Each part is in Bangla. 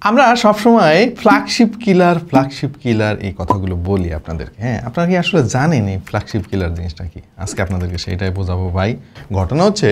আমরা সবসময় ফ্ল্যাগশিপ কিলার এই কথাগুলো বলি আপনাদেরকে। হ্যাঁ, আপনারা কি আসলে জানেন এই ফ্ল্যাগশিপ কিলার জিনিসটা কি? আজকে আপনাদেরকে সেইটাই বোঝাবো ভাই। ঘটনা হচ্ছে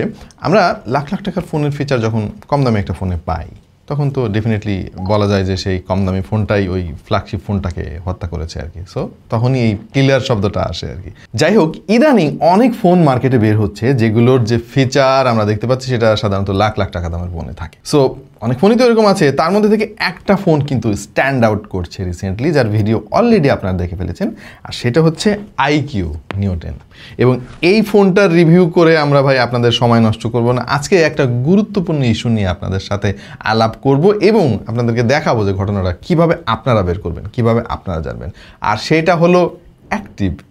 আমরা লাখ লাখ টাকার ফোনের ফিচার যখন কম দামে একটা ফোনে পাই, তখন তো ডেফিনেটলি বলা যায় যে সেই কম দামি ফোনটাই ওই ফ্ল্যাগশিপ ফোনটাকে হত্যা করেছে আর কি। সো তখনই এই কিলার শব্দটা আসে আর কি। যাই হোক, ইদানিং অনেক ফোন মার্কেটে বের হচ্ছে যেগুলোর যে ফিচার আমরা দেখতে পাচ্ছি সেটা সাধারণত লাখ লাখ টাকা দামের ফোনে থাকে। সো অনেক ফোনই তো এরকম আছে, তার মধ্যে থেকে একটা ফোন কিন্তু স্ট্যান্ড আউট করছে রিসেন্টলি, যার ভিডিও অলরেডি আপনারা দেখে ফেলেছেন, আর সেটা হচ্ছে iQOO Neo 10। এবং এই ফোনটার রিভিউ করে আমরা ভাই আপনাদের সময় নষ্ট করব না। আজকে একটা গুরুত্বপূর্ণ ইস্যু নিয়ে আপনাদের সাথে আলাপ করব এবং আপনাদেরকে দেখাবো যে ঘটনাটা কিভাবে আপনারা বের করবেন, কিভাবে আপনারা জানবেন। আর সেটা হলো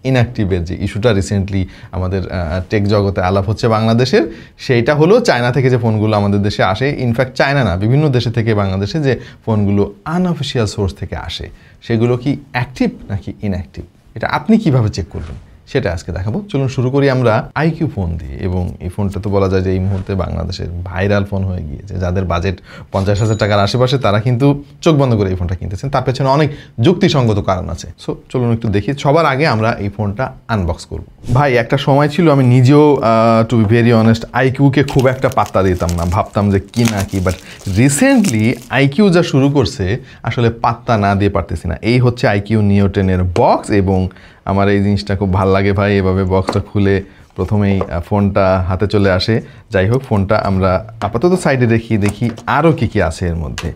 ইনঅ্যাক্টিভের যে ইস্যুটা রিসেন্টলি আমাদের টেক জগতে আলাপ হচ্ছে বাংলাদেশের, সেইটা হলো চায়না থেকে যে ফোনগুলো আমাদের দেশে আসে, ইনফ্যাক্ট চায়না না, বিভিন্ন দেশে থেকে বাংলাদেশে যে ফোনগুলো আনঅফিসিয়াল সোর্স থেকে আসে, সেগুলো কি অ্যাক্টিভ নাকি ইনঅ্যাক্টিভ, এটা আপনি কিভাবে চেক করবেন সেটা আজকে দেখাবো। চলুন শুরু করি আমরা iQOO ফোন দিয়ে। এবং এই ফোনটা তো বলা যায় যে এই মুহূর্তে বাংলাদেশের ভাইরাল ফোন হয়ে গিয়েছে। যাদের বাজেট 50,000 টাকার আশেপাশে তারা কিন্তু চোখ বন্ধ করে এই ফোনটা কিনতেছেন। তার পেছনে অনেক যুক্তিসঙ্গত কারণ আছে। সো চলুন একটু দেখি। সবার আগে আমরা এই ফোনটা আনবক্স করব। ভাই একটা সময় ছিল আমি নিজেও টু বি ভেরি অনেস্ট iQOO-কে খুব একটা পাত্তা দিতাম না, ভাবতাম যে কি না কি, বাট রিসেন্টলি iQOO যা শুরু করছে আসলে পাত্তা না দিয়ে পারতেছি না। এই হচ্ছে iQOO Neo 10-এর বক্স এবং আমার এই জিনিসটা খুব ভালো লাগে ভাই। এভাবে বক্সটা খুলে প্রথমেই ফোনটা হাতে চলে আসে। যাই হোক, ফোনটা আমরা আপাতত সাইডে দেখি আরও কী আছে এর মধ্যে।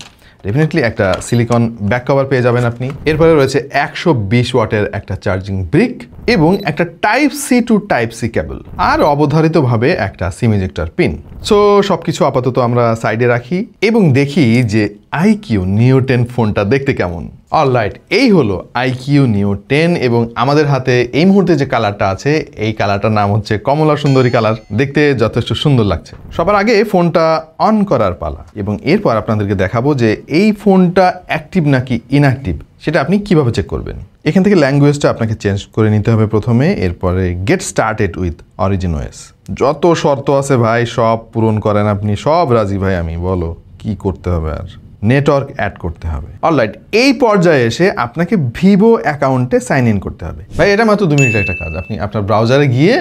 ডেফিনেটলি একটা সিলিকন ব্যাক কভার পেয়ে যাবেন আপনি। এরপরে রয়েছে 120 ওয়াটের একটা চার্জিং ব্রিক এবং একটা type C to type C cable, আর অবধারিতভাবে একটা সিম ইজেক্টর পিন। সো সব কিছু আপাতত আমরা সাইডে রাখি এবং দেখি যে iQOO Neo 10 ফোনটা দেখতে কেমন। অলরাইট, এই হলো iQOO Neo 10 এবং আমাদের হাতে এই মুহূর্তে যে কালারটা আছে, এই কালারটার নাম হচ্ছে কমলা সুন্দরী কালার। দেখতে যথেষ্ট সুন্দর লাগছে। সবার আগে ফোনটা অন করার পালা এবং এরপর আপনাদেরকে দেখাবো যে এই ফোনটা অ্যাক্টিভ নাকি ইনঅ্যাক্টিভ সেটা আপনি কিভাবে চেক করবেন। এখান থেকে ল্যাঙ্গুয়েজটা আপনাকে চেঞ্জ করে নিতে হবে প্রথমে। এরপরে get started with origin OS. যত শর্ত আছে ভাই সব পূরণ করেন আপনি, সব রাজি ভাই আমি, বলো কি করতে হবে। আর নেটওয়ার্ক অ্যাড করতে হবে। অলরাইট, এই পর্যায়ে এসে আপনাকে ভিভো অ্যাকাউন্টে সাইন ইন করতে হবে। ভাই এটা মাত্র 2 মিনিটের একটা কাজ। আপনি আপনার ব্রাউজারে গিয়ে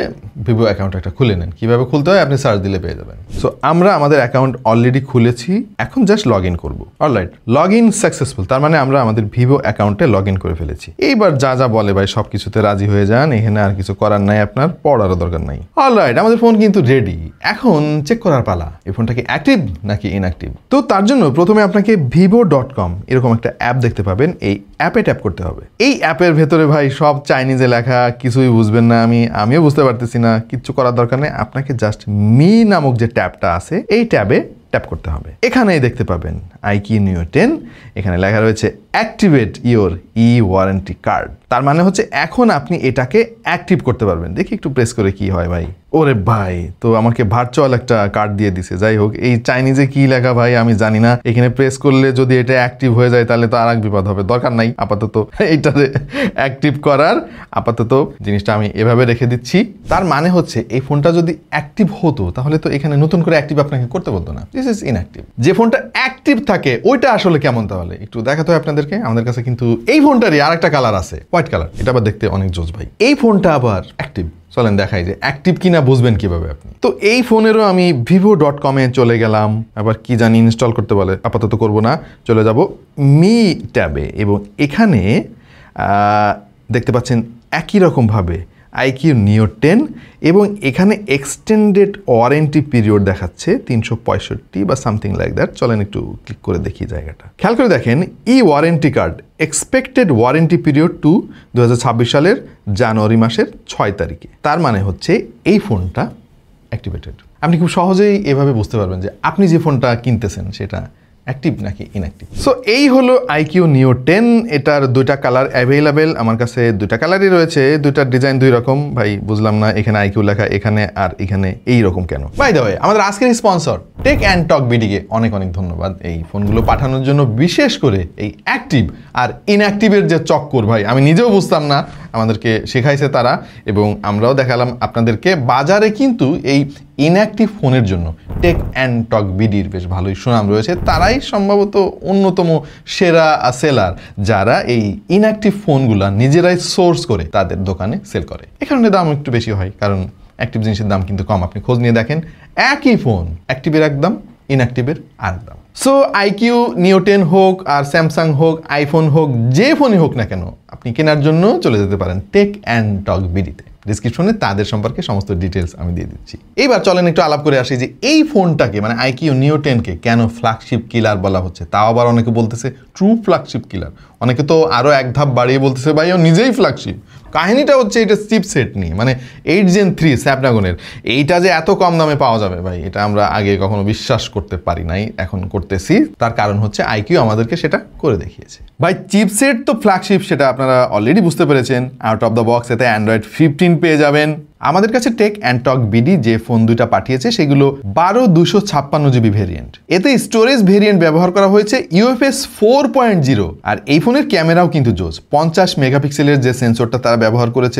ভিভো অ্যাকাউন্ট একটা খুলে নেন। কীভাবে খুলতে হয় আপনি সার্চ দিলে পেয়ে যাবেন। সো আমরা আমাদের অ্যাকাউন্ট অলরেডি খুলেছি, এখন জাস্ট লগ ইন করবো। অলরাইট, লগ ইন সাকসেসফুল, তার মানে আমরা আমাদের ভিভো অ্যাকাউন্টে লগ ইন করে ফেলেছি। এইবার যা বলে ভাই সব কিছুতে রাজি হয়ে যান, এখানে আর কিছু করার নাই, আপনার পড়ারও দরকার নাই। অলরাইট, আমাদের ফোন কিন্তু রেডি। এখন চেক করার পালা, এই ফোনটা কি অ্যাক্টিভ নাকি ইনঅ্যাক্টিভ। তো তার জন্য প্রথমে আপনাকে vivo.com এরকম একটা অ্যাপ দেখতে পাবেন, এই অ্যাপে ট্যাপ করতে হবে। এই অ্যাপের ভেতরে ভাই সব চাইনিজে লেখা, কিছুই বুঝবেন না, আমিও বুঝতে পারতেছি না। কিচ্ছু করার দরকার নেই, আপনাকে জাস্ট মি নামক যে ট্যাবটা আছে এই ট্যাবে ট্যাপ করতে হবে। এখানেই দেখতে পাবেন iQOO Neo 10, এখানে লেখা রয়েছে অ্যাক্টিভেট ইওর ওয়ারেন্টি কার্ড। তার মানে হচ্ছে এখন আপনি এটাকে অ্যাক্টিভ করতে পারবেন। দেখি একটু প্রেস করে কি হয় ভাই। ওরে ভাই, তো আমাকে ভার্চুয়াল একটা কার্ড দিয়ে দিছে। যাই হোক, এই চাইনিজে কি লেখা ভাই আমি জানি না। এখানে প্রেস করলে যদি এটা অ্যাক্টিভ হয়ে যায় তাহলে তো আর এক বিপদ হবে, দরকার নাই আপাতত এইটাতে অ্যাক্টিভ করার। আপাতত জিনিসটা আমি এভাবে রেখে দিচ্ছি। তার মানে হচ্ছে এই ফোনটা যদি অ্যাক্টিভ হতো তাহলে তো এখানে নতুন করে অ্যাক্টিভ আপনাকে করতে বলতো না। This is inactive. যে ফোনটা অ্যাক্টিভ থাকে ওইটা আসলে কেমন তাহলে একটু দেখাতে হয় আপনাদেরকে। আমাদের কাছে কিন্তু এই ফোনটারই আরেকটা কালার আছে, হোয়াইট কালার। এটা আবার দেখতে অনেক জোস ভাই। এই ফোনটা আবার অ্যাক্টিভ। চলেন দেখাই যে অ্যাক্টিভ কিনা বুঝবেন কিভাবে আপনি। তো এই ফোনেরও আমি vivo.com-এ চলে গেলাম। আবার কি জানি ইনস্টল করতে বলে, আপাতত করব না। চলে যাব মি ট্যাবে এবং এখানে দেখতে পাচ্ছেন একই রকমভাবে iQOO Neo 10 এবং এখানে এক্সটেন্ডেড ওয়ারেন্টি পিরিয়ড দেখাচ্ছে 365 বা সামথিং লাইক দ্যাট। চলেন একটু ক্লিক করে দেখি জায়গাটা। খেয়াল করে দেখেন, warranty card expected warranty period to 2026 সালের জানুয়ারি মাসের 6 তারিখে। তার মানে হচ্ছে এই ফোনটা অ্যাক্টিভেটেড। আপনি খুব সহজেই এভাবে বুঝতে পারবেন যে আপনি যে ফোনটা কিনতেছেন সেটা অ্যাক্টিভ নাকি ইনঅ্যাক্টিভ। সো এই হলো iQOO Neo 10। এটার 2টা কালার অ্যাভেলেবেল। আমার কাছে 2টা কালারই রয়েছে, 2টার ডিজাইন 2 রকম। ভাই বুঝলাম না, এখানে iQOO লেখা এখানে আর এখানে এই রকম কেন। বাই দ্য ওয়ে, আমাদের আজকের স্পন্সর টেক অ্যান্ড টক বিডিকে অনেক ধন্যবাদ এই ফোনগুলো পাঠানোর জন্য। বিশেষ করে এই অ্যাক্টিভ আর ইনঅ্যাক্টিভের যে চক্কর ভাই আমি নিজেও বুঝতাম না, আমাদেরকে শেখাইছে তারা, এবং আমরাও দেখালাম আপনাদেরকে। বাজারে কিন্তু এই ইনঅ্যাক্টিভ ফোনের জন্য টেক অ্যান্ড টক বিডির বেশ ভালোই সুনাম রয়েছে। তারাই সম্ভবত অন্যতম সেরা সেলার, যারা এই ইনঅ্যাক্টিভ ফোনগুলা নিজেরাই সোর্স করে তাদের দোকানে সেল করে। এ কারণে দাম একটু বেশি হয়, কারণ অ্যাক্টিভ জিনিসের দাম কিন্তু কম। আপনি খোঁজ নিয়ে দেখেন, একই ফোন, অ্যাক্টিভের এক দাম, ইনঅ্যাক্টিভের আরেক দাম। সো আইকিউ, নিও 10 হোক আর স্যামসাং হোক, আইফোন হোক, যে ফোনই হোক না কেন, আপনি কেনার জন্য চলে যেতে পারেন টেক অ্যান্ড টক বিডিতে। ডিসক্রিপশনে তাদের সম্পর্কে সমস্ত ডিটেলস আমি দিয়ে দিচ্ছি। এইবার চলেন একটু আলাপ করে আসি যে এই ফোনটাকে, মানে আইকিউ নিও 10কে কেন ফ্ল্যাগশিপ কিলার বলা হচ্ছে। তাও আবার অনেকে বলতেছে ট্রু ফ্ল্যাগশিপ কিলার, অনেকে তো আরও এক ধাপ বাড়িয়ে বলতেছে ভাই ও নিজেই ফ্ল্যাগশিপ। কাহিনীটা হচ্ছে এটা চিপসেট নিয়ে, মানে 8 Gen 3 স্ন্যাপড্রাগনের। এইটা যে এত কম দামে পাওয়া যাবে ভাই, এটা আমরা আগে কখনো বিশ্বাস করতে পারি নাই, এখন করতেছি। তার কারণ হচ্ছে আইকিউ আমাদেরকে সেটা করে দেখিয়েছে। ভাই চিপসেট তো ফ্ল্যাগশিপ, সেটা আপনারা অলরেডি বুঝতে পেরেছেন। আউট অফ দ্য বক্স এতে অ্যান্ড্রয়েড 15 পেয়ে যাবেন। আমাদের কাছে টেক অ্যান্ড টক বিডি যে ফোন দুইটা পাঠিয়েছে সেগুলো 12/256 GB ভেরিয়েন্ট। এতে স্টোরেজ ভেরিয়েন্ট ব্যবহার করা হয়েছে UFS 4.0। আর এই ফোনের ক্যামেরাও কিন্তু জোস। 50 মেগাপিক্সেলের যে সেন্সরটা তারা ব্যবহার করেছে,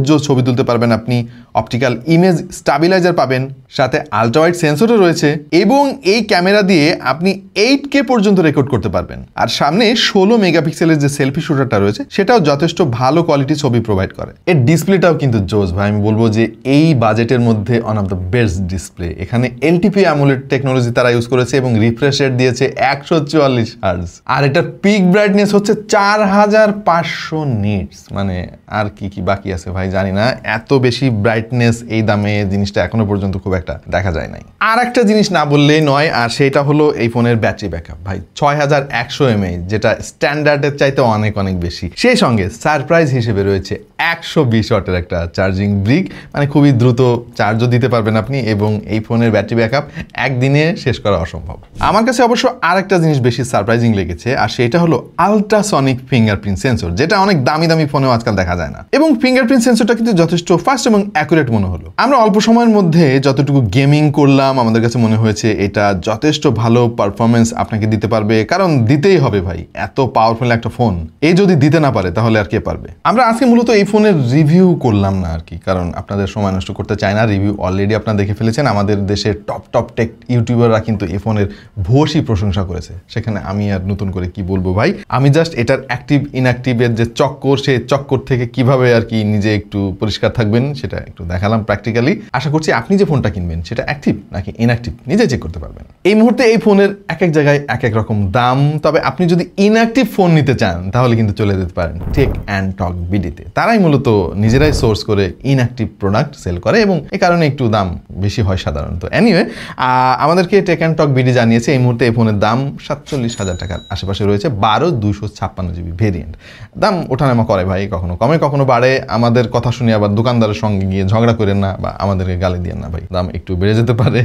জোস ছবি তুলতে পারবেন আপনি। অপটিক্যাল ইমেজ স্টাবিলাইজার পাবেন, সাথে আলট্রাওয়াইড সেন্সরও রয়েছে, এবং এই ক্যামেরা দিয়ে আপনি 8K পর্যন্ত রেকর্ড করতে পারবেন। আর সামনে 16 মেগাপিক্সেলের যে সেলফি শুটারটা রয়েছে সেটাও যথেষ্ট ভালো কোয়ালিটি ছবি প্রোভাইড করে। এর ডিসপ্লেটাও কিন্তু জোস ভাই, আমি বলবো যে এই বাজেটের মধ্যে one of the best display. এখানে LTP অ্যামোলেড টেকনোলজি তারা ইউজ করেছে এবং রিফ্রেশ রেট দিয়েছে 144 হার্জ। আর এটার পিক ব্রাইটনেস হচ্ছে 4500 নিটস। মানে আর কি বাকি আছে ভাই জানি না, এত বেশি ব্রাইটনেস এই দামে জিনিসটা এখনো পর্যন্ত খুব একটা দেখা যায় নাই। আর একটা জিনিস না বললেই নয়, আর সেটা হলো এই ফোনের ব্যাটারি ব্যাকআপ। ভাই 6100 mAh, যেটা স্ট্যান্ডার্ডের চাইতে অনেক বেশি। সেই সঙ্গে সারপ্রাইজ হিসেবে রয়েছে 120 ওয়াটের একটা চার্জিং ব্রিক, মানে খুবই দ্রুত চার্জও দিতে পারবেন আপনি, এবং এই ফোনের ব্যাটারি ব্যাকআপ একদিনে শেষ করা অসম্ভব। আমার কাছে অবশ্য আরেকটা জিনিস বেশি সারপ্রাইজিং লেগেছে, আর সেটা হলো আলট্রাসনিক ফিঙ্গারপ্রিন্ট সেন্সর, যেটা অনেক দামি ফোনেও আজকাল দেখা যায় না। এবং ফিঙ্গারপ্রিন্ট সেন্সরটা কিন্তু যথেষ্ট ফাস্ট এবং অ্যাকুরেট মনে হলো। আমরা অল্প সময়ের মধ্যে যতটুকু গেমিং করলাম, আমাদের কাছে মনে হয়েছে এটা যথেষ্ট ভালো পারফরমেন্স আপনাকে দিতে পারবে, কারণ দিতেই হবে ভাই, এত পাওয়ারফুল একটা ফোন এই যদি দিতে না পারে তাহলে আর কে পারবে। আমরা আজকে মূলত এই ফোনের রিভিউ করলাম না আর কি, কারণ আপনাদের সময় নষ্ট করতে চাই না। রিভিউ অলরেডি আপনারা দেখে ফেলেছেন। আমাদের দেশের টপ টেক ইউটিউবাররা কিন্তু এই ফোনের ভূয়সী প্রশংসা করেছে, সেখানে আমি আর নতুন করে কি বলবো ভাই। আমি জাস্ট এটার অ্যাক্টিভ ইনঅ্যাক্টিভের যে চক্কর, সেই চক্কর থেকে কিভাবে আর কি নিজে একটু পরিষ্কার থাকবেন সেটা একটু দেখালাম প্র্যাকটিক্যালি। আশা করছি আপনি যে ফোনটা কিনবেন সেটা অ্যাক্টিভ নাকি ইনঅ্যাক্টিভ নিজে চেক করতে পারবেন। এই মুহূর্তে এই ফোনের এক জায়গায় এক রকম দাম, তবে আপনি যদি ইনঅ্যাক্টিভ ফোন নিতে চান তাহলে কিন্তু চলে যেতে পারেন টেক অ্যান্ড টক বিডিতে। তারাই মূলত নিজেরাই সোর্স করে ইনঅ্যাক্টিভ প্রোডাক্ট সেল করে, এবং এই কারণে একটু দাম বেশি হয় সাধারণত। এনিওয়ে, আমাদেরকে টেক অ্যান্ড টক বিডি জানিয়েছে এই মুহূর্তে এই ফোনের দাম 47,000 টাকার আশেপাশে রয়েছে। 12/256 GB ভেরিয়েন্ট। দাম ওঠানামা করে ভাই, কখনো কমে কখনো বাড়ে। আমাদের কথা শুনে আবার দোকানদারের সঙ্গে গিয়ে ঝগড়া করেন না বা আমাদেরকে গালি দিয়ে না ভাই। দাম একটু বেড়ে যেতে পারে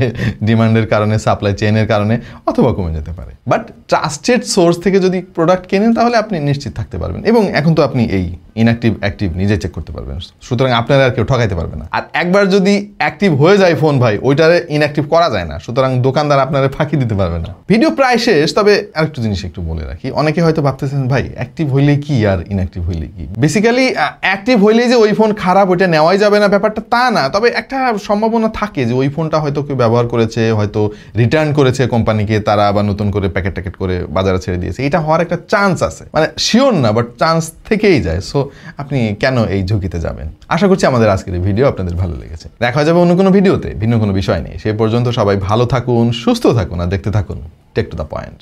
ডিমান্ডের কারণে, সাপ্লাই চেইনের কারণে, অথবা কমে যেতে পারে। বাট ট্রাস্টেড সোর্স থেকে যদি প্রোডাক্ট কেনেন তাহলে আপনি নিশ্চিত থাকতে পারবেন, এবং এখন তো আপনি এই ইনঅ্যাক্টিভ অ্যাক্টিভ নিজে চেক করতে পারবেন, সুতরাং আপনারা আর কেউ ঠকাইতে পারবে না। আর একবার যদি অ্যাক্টিভ হয়ে যায় ফোন ভাই, ওইটারে ইনঅ্যাক্টিভ করা যায় না, সুতরাং দোকানদার আপনারা ফাঁকি দিতে পারবে না। ভিডিও প্রায় শেষ, তবে আরেকটু জিনিস একটু বলে রাখি। অনেকে হয়তো ভাবতেছেন ভাই অ্যাক্টিভ হইলেই কি আর ইনঅ্যাক্টিভ হইলেই কি। বেসিক্যালি অ্যাক্টিভ হইলেই যে ওই ফোন খারাপ, ওইটা নেওয়াই যাবে না ব্যাপারটা তা না, তবে একটা সম্ভাবনা থাকে যে ওই ফোনটা হয়তো কেউ ব্যবহার করেছে, হয়তো রিটার্ন করেছে কোম্পানিকে, তারা আবার নতুন করে প্যাকেট করে বাজারে ছেড়ে দিয়েছে। এটা হওয়ার একটা চান্স আছে, মানে শিওর না, বাট চান্স থেকেই যায়। সো আপনি কেন এই ঝুঁকিতে যাবেন। আশা করছি আমাদের আজকের এই ভিডিও আপনাদের ভালো লেগেছে। দেখা যাবে অন্য কোনো ভিডিওতে ভিন্ন কোনো বিষয় নেই। সে পর্যন্ত সবাই ভালো থাকুন, সুস্থ থাকুন, আর দেখতে থাকুন টেক টু দ্য পয়েন্ট।